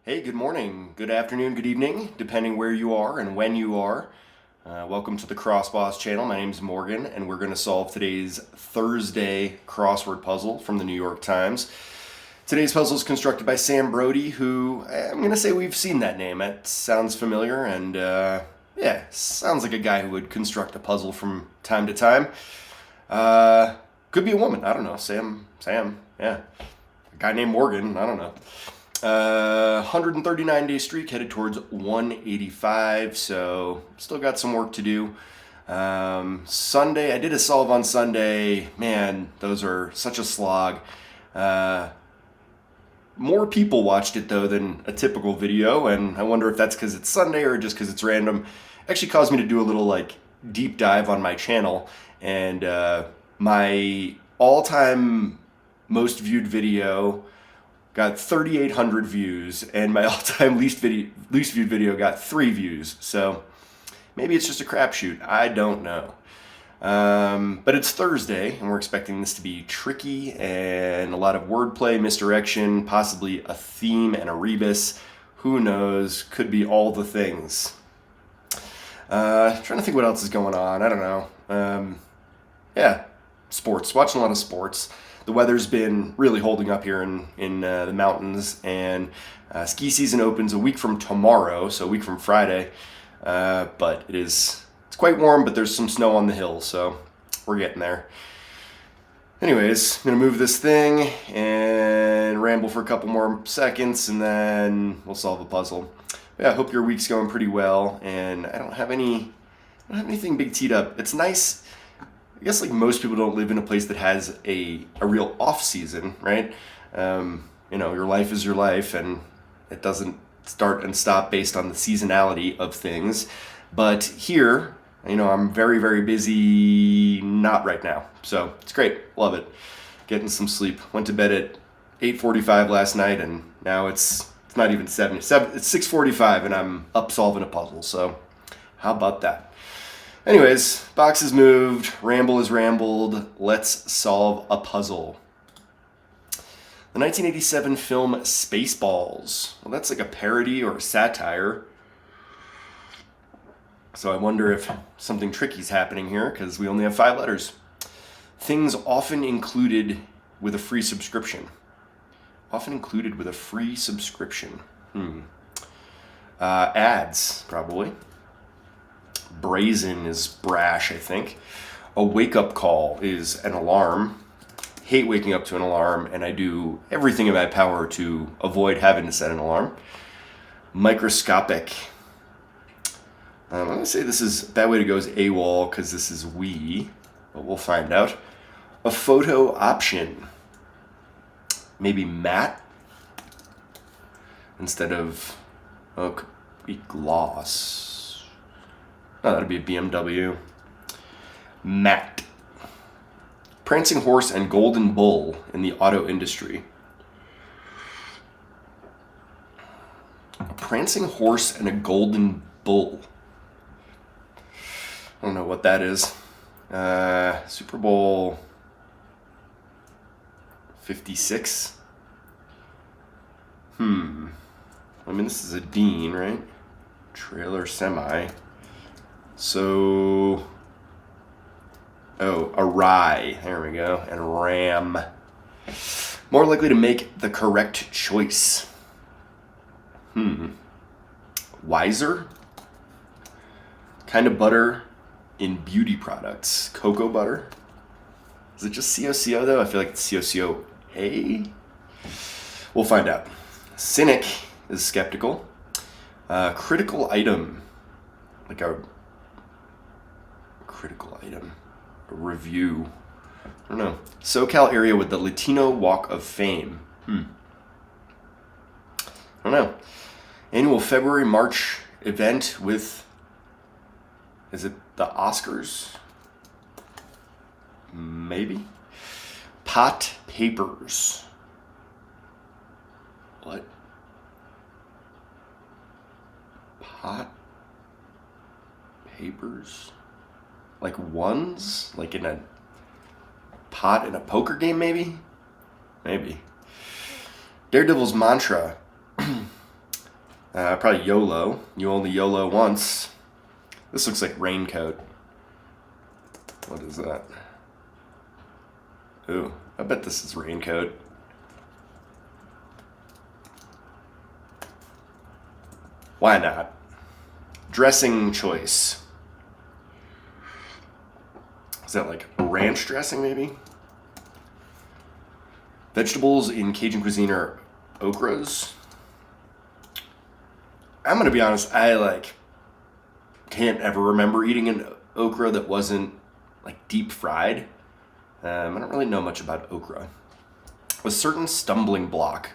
Hey, good morning, good afternoon, good evening, depending where you are and when you are. Welcome to the Crossboss channel. My name is Morgan, and we're going to solve today's Thursday crossword puzzle from the New York Times. Today's puzzle is constructed by Sam Brody, who I'm going to say we've seen that name. It sounds familiar, and sounds like a guy who would construct a puzzle from time to time. Could be a woman, I don't know. Sam, yeah. A guy named Morgan, I don't know. 139-day streak headed towards 185, so still got some work to do. Sunday, I did a solve on Sunday. Man, those are such a slog. More people watched it though than a typical video, and I wonder if that's because it's Sunday or just because it's random. Actually caused me to do a little deep dive on my channel, and my all-time most viewed video got 3,800 views, and my all-time least viewed video got 3 views. So maybe it's just a crapshoot. I don't know. But it's Thursday, and we're expecting this to be tricky and a lot of wordplay, misdirection, possibly a theme and a rebus. Who knows? Could be all the things. Trying to think what else is going on. I don't know. Sports. Watching a lot of sports. The weather's been really holding up here in the mountains, and ski season opens a week from tomorrow, so a week from Friday. But it's quite warm, but there's some snow on the hills, so we're getting there. Anyways, I'm gonna move this thing and ramble for a couple more seconds, and then we'll solve the puzzle. Yeah, I hope your week's going pretty well, and I don't have anything big teed up. It's nice. I guess most people don't live in a place that has a real off season, right? Your life is your life, and it doesn't start and stop based on the seasonality of things. But here, I'm very, very busy, not right now. So it's great, love it. Getting some sleep. Went to bed at 8:45 last night, and now it's not even 7. It's 6:45, and I'm up solving a puzzle. So how about that? Anyways, box is moved, ramble is rambled, let's solve a puzzle. The 1987 film Spaceballs. Well, that's like a parody or a satire. So I wonder if something tricky is happening here, because we only have 5 letters. Things often included with a free subscription. Often included with a free subscription. Ads, probably. Brazen is brash, I think. A wake-up call is an alarm. Hate waking up to an alarm, and I do everything in my power to avoid having to set an alarm. Microscopic. I'm going to say that way to go is AWOL, because this is we, but we'll find out. A photo option. Maybe matte instead of gloss. Oh, that'd be a BMW. Matte. Prancing horse and golden bull in the auto industry. A prancing horse and a golden bull. I don't know what that is. Super Bowl 56. This is a Dean, right? Trailer semi. So, a rye, there we go, and ram. More likely to make the correct choice. Wiser. Kind of butter in beauty products. Cocoa butter. Is it just COCO though? I feel like it's COCO-A. We'll find out. Cynic is skeptical. Critical item. Like a critical item. A review. I don't know. SoCal area with the Latino Walk of Fame. I don't know. Annual February-March event with, is it the Oscars? Maybe. Pot papers. What? Pot papers? Like ones? Like in a pot in a poker game, maybe? Maybe. Daredevil's mantra. Probably YOLO. You only YOLO once. This looks like raincoat. What is that? Ooh, I bet this is raincoat. Why not? Dressing choice. Is that like ranch dressing maybe? Vegetables in Cajun cuisine are okras. I'm gonna be honest, I can't ever remember eating an okra that wasn't like deep fried. I don't really know much about okra. A certain stumbling block,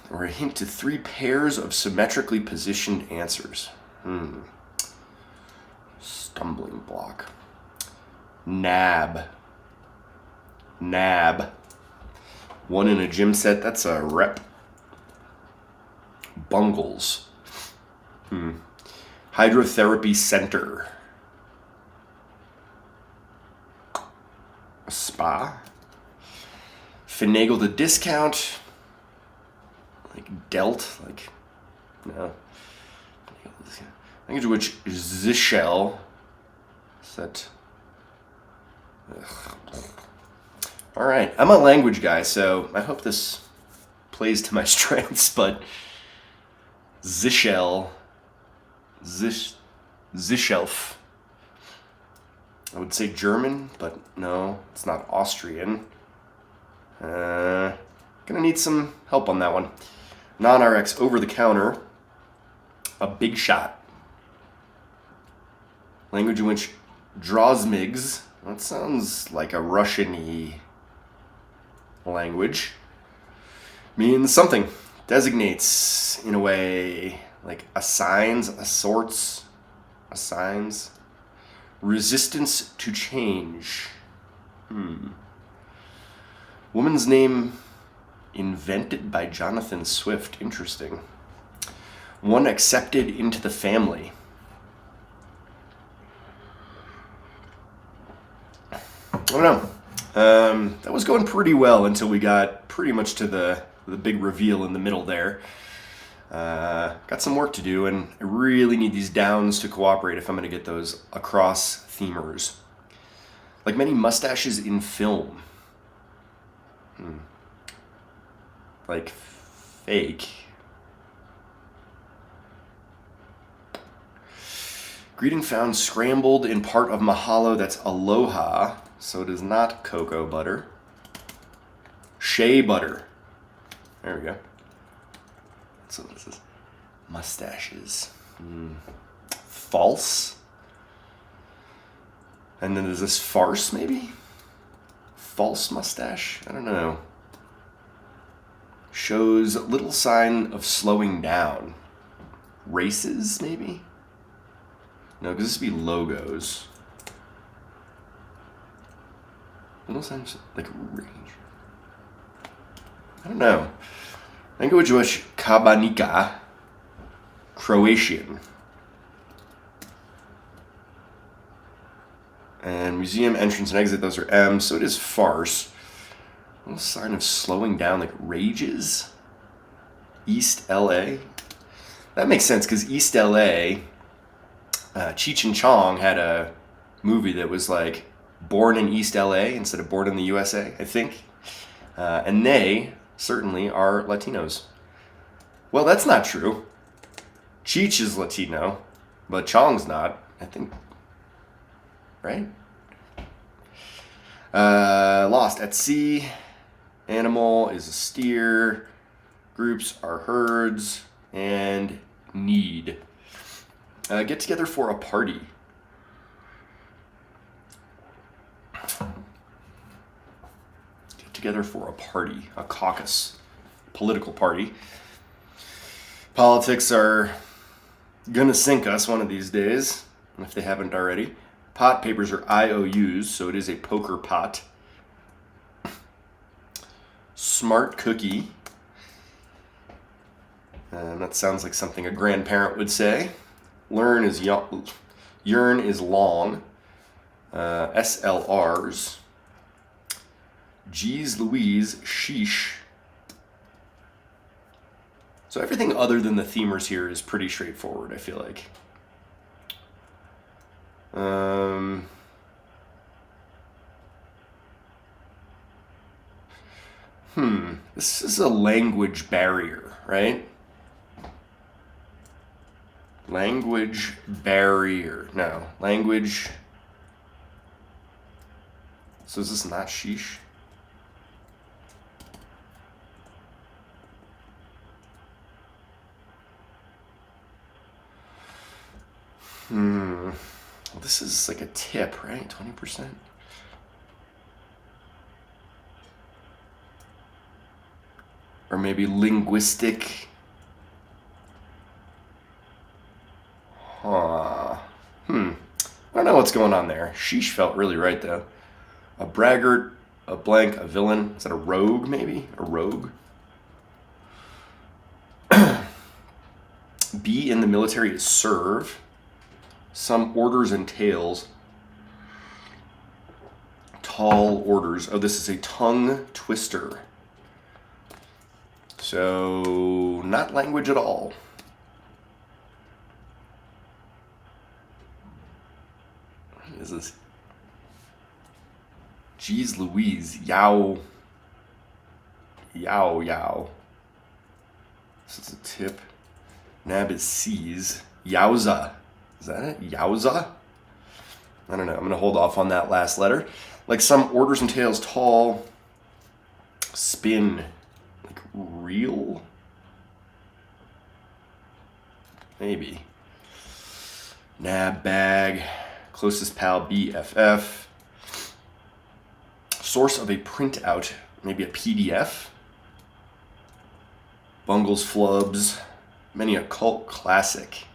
or a hint to 3 pairs of symmetrically positioned answers. Stumbling block. Nab. One in a gym set, that's a rep. Bungles. Hydrotherapy center. A spa. Finagle the discount. Like dealt, like, no. Language which Zichel. Is that? All right, I'm a language guy, so I hope this plays to my strengths, but Zichel. Zichelf. I would say German, but no, it's not Austrian. Gonna need some help on that one. Non-RX over the counter. A big shot. Language in which Drozmigs. That sounds like a Russian-y language. Means something. Designates in a way like assigns, assorts, assigns. Resistance to change. Woman's name invented by Jonathan Swift. Interesting. One accepted into the family. I don't know. That was going pretty well until we got pretty much to the big reveal in the middle there. Got some work to do, and I really need these downs to cooperate if I'm going to get those across themers. Like many mustaches in film. Like fake. Greeting found scrambled in part of mahalo, that's aloha, so it is not cocoa butter. Shea butter. There we go. So this is mustaches. False. And then there's this farce, maybe? False mustache? I don't know. Shows little sign of slowing down. Races, maybe? No, because this would be logos. Little signs, like range. I don't know. Language which Kabanica. Croatian. And museum entrance and exit, those are M, so it is farce. A little sign of slowing down, like rages. East LA. That makes sense because East LA, Cheech and Chong had a movie that was like born in East LA instead of born in the USA, I think. And they certainly are Latinos. Well, that's not true. Cheech is Latino, but Chong's not, I think. Right? Lost at sea. Animal is a steer. Groups are herds. And need. Get together for a party. Get together for a party. A caucus. Political party. Politics are gonna sink us one of these days, if they haven't already. Pot papers are IOUs, so it is a poker pot. Smart cookie. That sounds like something a grandparent would say. Learn is yearn is long. SLRs. Geez Louise, sheesh. So everything other than the themers here is pretty straightforward, I feel like. This is a language barrier, right? Language barrier. No, language. So is this not sheesh? This is like a tip, right? 20%. Or maybe linguistic. I don't know what's going on there. Sheesh felt really right though. A braggart, a blank, a villain. Is that a rogue maybe? A rogue? Be in the military is serve. Some orders and tales. Tall orders. Oh, this is a tongue twister. So, not language at all. What is this? Jeez Louise. Yow. Yow, yow. This is a tip. Nab is seize. Yowza. Is that it? Yowza? I don't know. I'm going to hold off on that last letter. Like some orders and tales, tall. Spin. Like real? Maybe. Nab bag. Closest pal, BFF. Source of a printout. Maybe a PDF. Bungles flubs. Many a cult classic.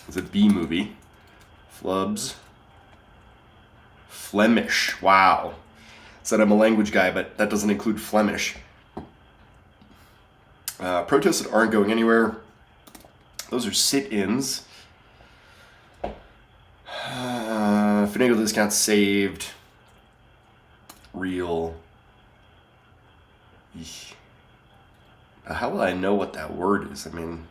It's a B movie. Flubs. Flemish. Wow. Said I'm a language guy, but that doesn't include Flemish. Protests that aren't going anywhere. Those are sit-ins. Finagle discount saved. Real. Eesh. How will I know what that word is? I mean,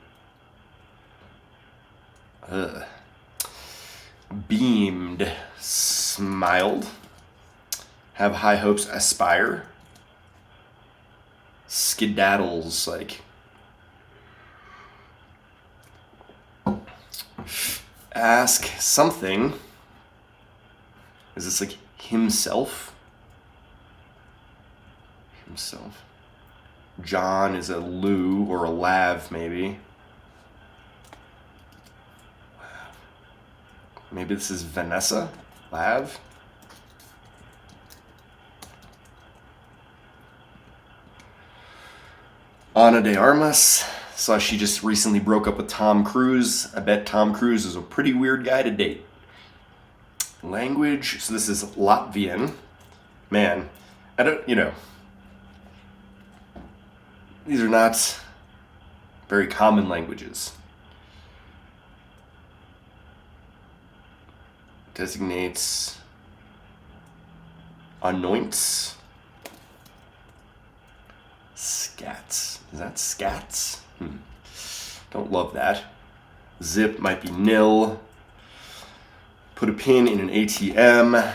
beamed, smiled, have high hopes, aspire, skedaddles, like, ask something. Is this like himself? Himself. John is a Lou or a Lav, maybe. Maybe this is Vanessa? Lav? Ana de Armas. Saw she just recently broke up with Tom Cruise. I bet Tom Cruise is a pretty weird guy to date. Language. So this is Latvian. Man, I don't, these are not very common languages. Designates, anoints, scats. Is that scats? Don't love that. Zip might be nil. Put a pin in an ATM.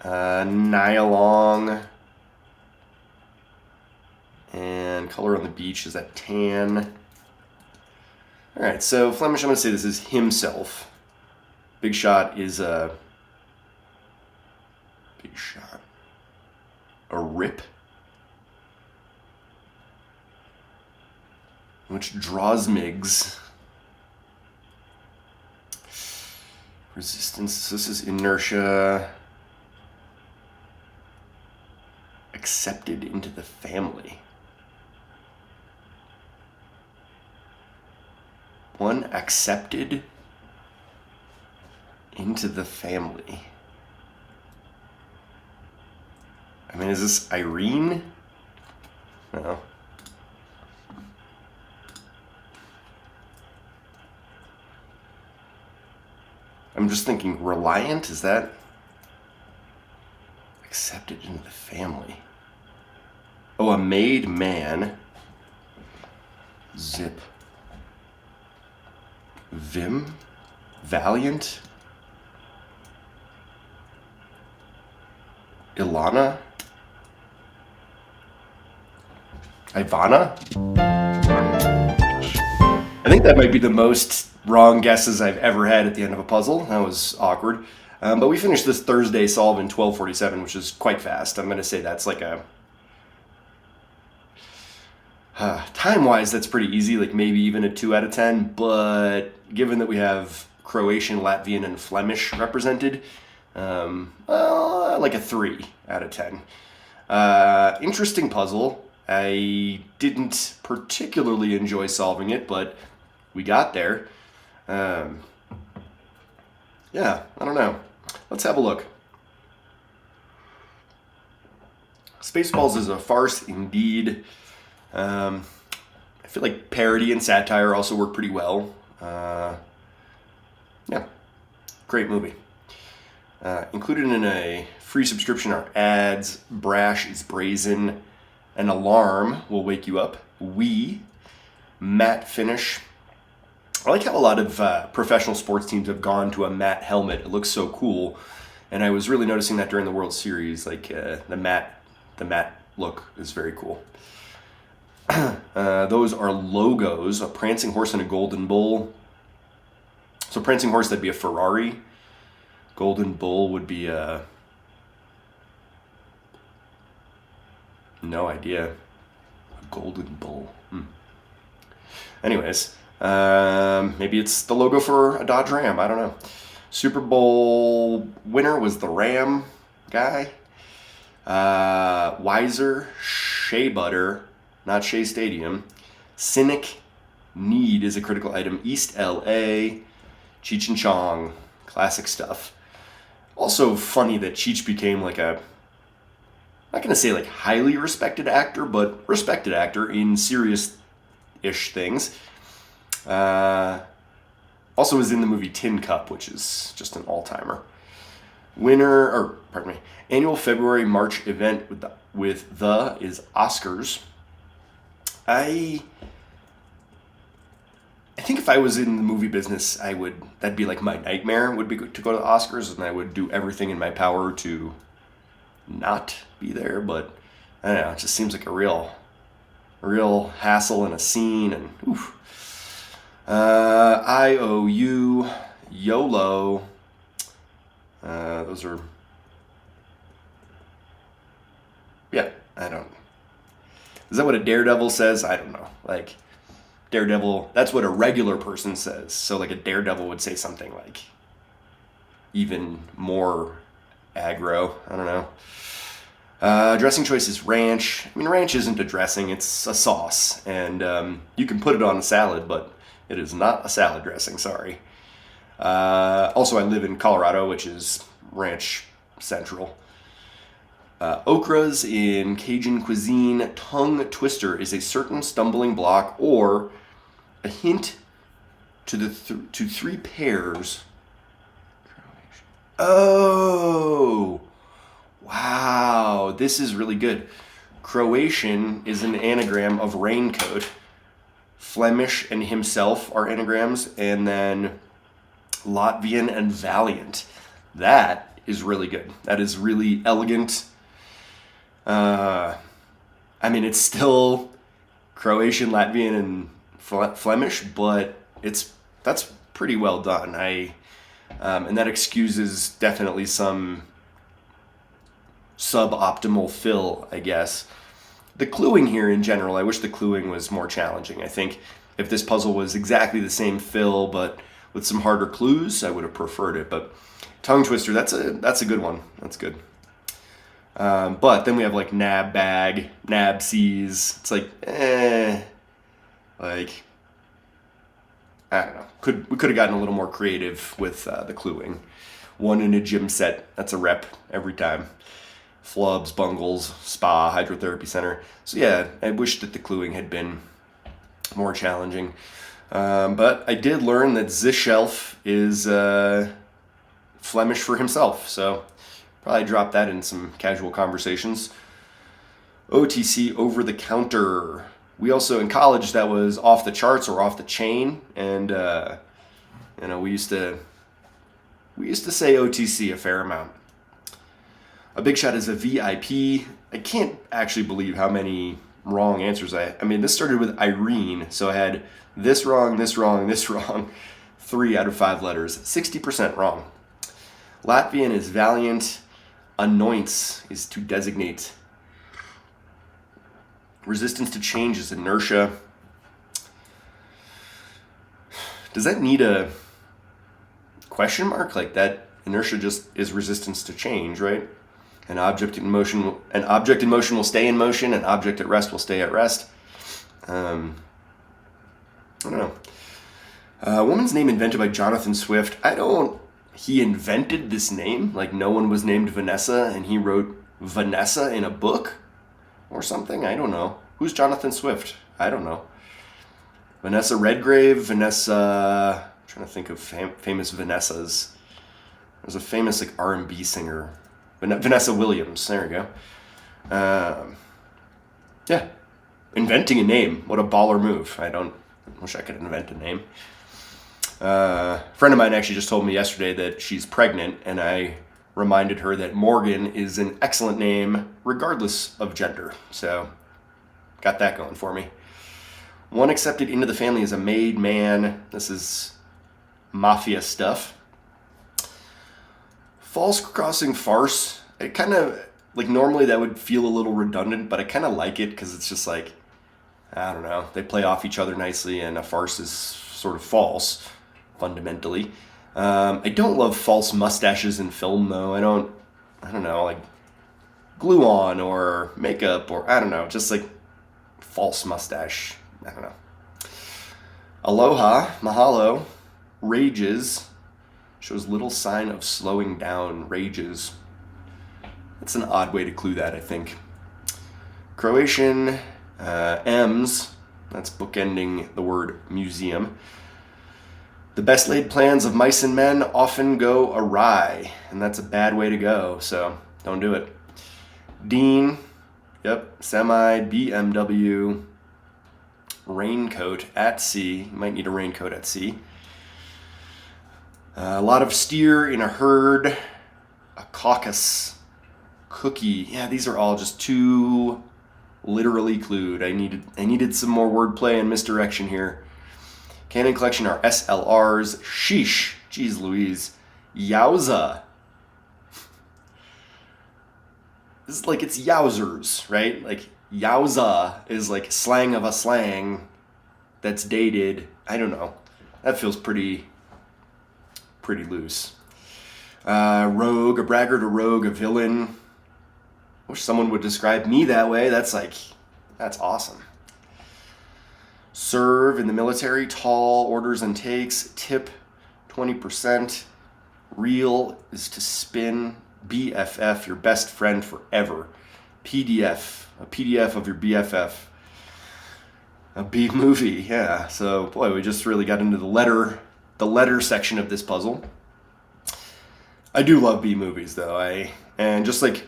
Nylon. And color on the beach, is that tan? All right, so Flemish, I'm going to say this is himself. Big shot is a... Big shot. A rip. Which draws migs. Resistance, this is inertia. Accepted into the family. One accepted into the family. I mean, is this Irene? No. I'm just thinking reliant, is that accepted into the family? Oh, a made man. Zip. Vim? Valiant? Ilana? Ivana? I think that might be the most wrong guesses I've ever had at the end of a puzzle. That was awkward. But we finished this Thursday solve in 12:47, which is quite fast. I'm going to say that's like a... time-wise, that's pretty easy, like maybe even a 2 out of 10. But given that we have Croatian, Latvian, and Flemish represented, like a 3 out of 10. Interesting puzzle. I didn't particularly enjoy solving it, but we got there. Yeah, I don't know. Let's have a look. Spaceballs is a farce indeed. I feel like parody and satire also work pretty well. Yeah, great movie. Included in a free subscription are ads, brash is brazen, an alarm will wake you up, matte finish. I like how a lot of professional sports teams have gone to a matte helmet. It looks so cool. And I was really noticing that during the World Series, like the matte look is very cool. Those are logos, a prancing horse and a golden bull. So prancing horse, that'd be a Ferrari. Golden bull would be a... no idea. A golden bull. Anyways, maybe it's the logo for a Dodge Ram. I don't know. Super Bowl winner was the Ram guy. Wiser, Shea Butter, not Shea Stadium. Cynic, Need is a critical item. East LA, Cheech and Chong, classic stuff. Also funny that Cheech became like a, I'm not going to say like highly respected actor, but respected actor in serious-ish things. Also was in the movie Tin Cup, which is just an all-timer. Annual February-March event with the is Oscars. I think if I was in the movie business, that'd be like my nightmare would be to go to the Oscars, and I would do everything in my power to not be there. But I don't know, it just seems like a real hassle and a scene, and oof. IOU, YOLO. Those are, yeah, I don't. Is that what a daredevil says? I don't know. Like, daredevil, that's what a regular person says. So, like, a daredevil would say something like even more aggro. I don't know. Dressing choice is ranch. I mean, ranch isn't a dressing, it's a sauce. And you can put it on a salad, but it is not a salad dressing, sorry. Also, I live in Colorado, which is ranch central. Okras in Cajun cuisine. Tongue twister is a certain stumbling block or a hint to three pairs. Oh, wow, this is really good. Croatian is an anagram of raincoat. Flemish and himself are anagrams, and then Latvian and valiant. That is really good. That is really elegant. I mean, it's still Croatian, Latvian, and Flemish, but that's pretty well done. And that excuses definitely some suboptimal fill, I guess. The cluing here in general, I wish the cluing was more challenging. I think if this puzzle was exactly the same fill, but with some harder clues, I would have preferred it. But tongue twister, that's a good one. That's good. But then we have like nab bag, nab seas. It's like, like, I don't know. We could have gotten a little more creative with the cluing. One in a gym set, that's a rep every time. Flubs, bungles, spa, hydrotherapy center. So yeah, I wish that the cluing had been more challenging. But I did learn that Zishelf is Flemish for himself, so probably drop that in some casual conversations. OTC, over the counter. We also, in college, that was off the charts or off the chain. And, we used to say OTC a fair amount. A big shot is a VIP. I can't actually believe how many wrong answers I mean, this started with Irene, so I had this wrong, this wrong, this wrong. 3 out of 5 letters. 60% wrong. Latvian is valiant. Anoints is to designate. Resistance to change is inertia. Does that need a question mark? Like that inertia just is resistance to change, right? An object in motion will stay in motion. An object at rest will stay at rest. I don't know. A woman's name invented by Jonathan Swift. He invented this name. Like no one was named Vanessa and he wrote Vanessa in a book or something. I don't know. Who's Jonathan Swift? I don't know. Vanessa Redgrave, Vanessa, I'm trying to think of famous Vanessas. There's a famous like R&B singer. Vanessa Williams. There we go. Yeah. Inventing a name. What a baller move. I wish I could invent a name. A friend of mine actually just told me yesterday that she's pregnant, and I reminded her that Morgan is an excellent name regardless of gender. So, got that going for me. One accepted into the family as a made man. This is mafia stuff. False crossing farce. It kind of, like normally that would feel a little redundant, but I kind of like it because it's just like, I don't know, they play off each other nicely, and a farce is sort of false, fundamentally. I don't love false mustaches in film, though. I don't know, like glue on or makeup or, I don't know, just like false mustache. I don't know. Aloha, mahalo, rages, shows little sign of slowing down, rages. That's an odd way to clue that, I think. Croatian, M's, that's bookending the word museum. The best laid plans of mice and men often go awry, and that's a bad way to go, so don't do it. Dean, yep, semi, BMW, raincoat at sea. You might need a raincoat at sea. A lot of steer in a herd, a caucus, cookie. Yeah, these are all just too literally clued. I needed some more wordplay and misdirection here. Canon collection are SLRs. Sheesh. Jeez Louise. Yowza. This is like it's yowzers, right? Like yowza is like slang of a slang that's dated. I don't know. That feels pretty loose. Rogue, a braggart, a rogue, a villain. Wish someone would describe me that way. That's awesome. Serve in the military, tall, orders and takes, tip 20%. Real is to spin. BFF, your best friend forever. PDF, a PDF of your BFF. A B movie, yeah. So, boy, we just really got into the letter section of this puzzle. I do love B movies, though. And just like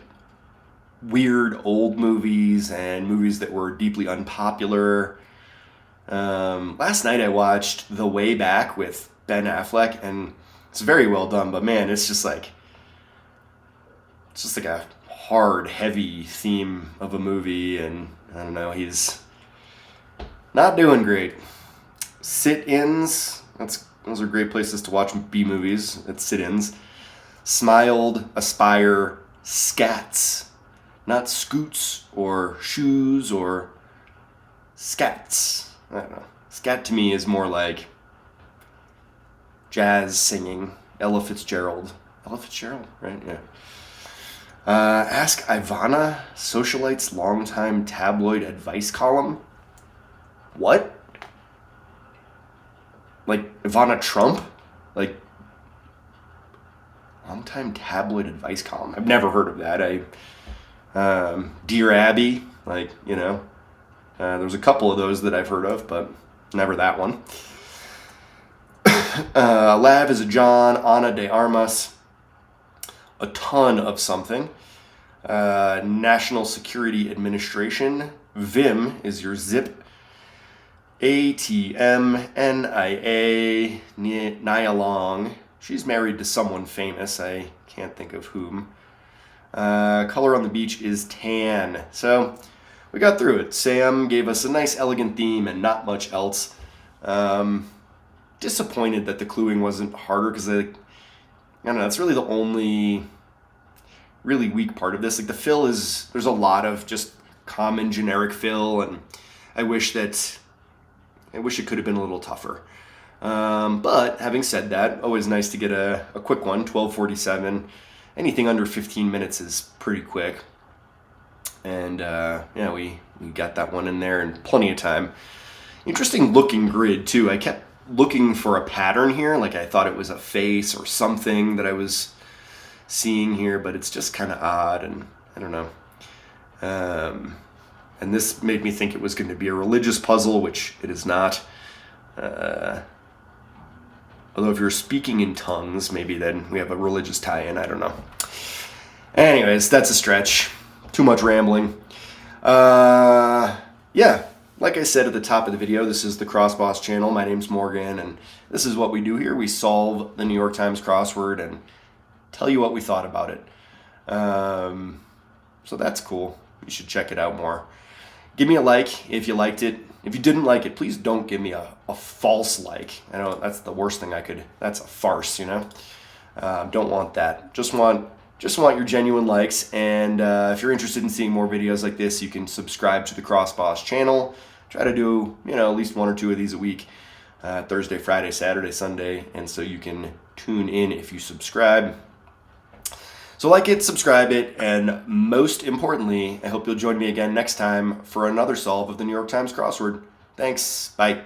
weird old movies and movies that were deeply unpopular. Last night I watched The Way Back with Ben Affleck, and it's very well done, but man, it's just like a hard, heavy theme of a movie, and I don't know, he's not doing great. Sit-ins, those are great places to watch B movies. It's sit-ins. Smiled, aspire, scats. Not scoots or shoes or scats. I don't know. Scat to me is more like jazz singing. Ella Fitzgerald. Ella Fitzgerald, right? Yeah. Ask Ivana, socialite's longtime tabloid advice column. What? Like Ivana Trump? Like longtime tabloid advice column. I've never heard of that. Dear Abby, like, you know. There's a couple of those that I've heard of, but never that one. Lav is a John, Ana de Armas, a ton of something. National Security Administration. Vim is your zip. ATMNIA, Nia Long. She's married to someone famous. I can't think of whom. Color on the beach is tan. So we got through it. Sam gave us a nice elegant theme and not much else. Disappointed that the cluing wasn't harder because I don't know, that's really the only really weak part of this. Like the fill there's a lot of just common generic fill, and I wish it could have been a little tougher. But having said that, always nice to get a quick one, 12:47. Anything under 15 minutes is pretty quick. And yeah, we got that one in there in plenty of time. Interesting looking grid too. I kept looking for a pattern here, like I thought it was a face or something that I was seeing here, but it's just kind of odd, and I don't know. And this made me think it was going to be a religious puzzle, which it is not. Although if you're speaking in tongues, maybe then we have a religious tie-in. I don't know. Anyways, that's a stretch. Too much rambling. Yeah, like I said at the top of the video, this is the CrossBoss channel. My name's Morgan, and this is what we do here. We solve the New York Times crossword and tell you what we thought about it. So that's cool. You should check it out more. Give me a like if you liked it. If you didn't like it, please don't give me a false like. I know that's the worst thing that's a farce, you know? Don't want that. Just want your genuine likes. And if you're interested in seeing more videos like this, you can subscribe to the CrossBoss channel. Try to do, at least one or two of these a week. Thursday, Friday, Saturday, Sunday. And so you can tune in if you subscribe. So like it, subscribe it, and most importantly, I hope you'll join me again next time for another solve of the New York Times crossword. Thanks. Bye.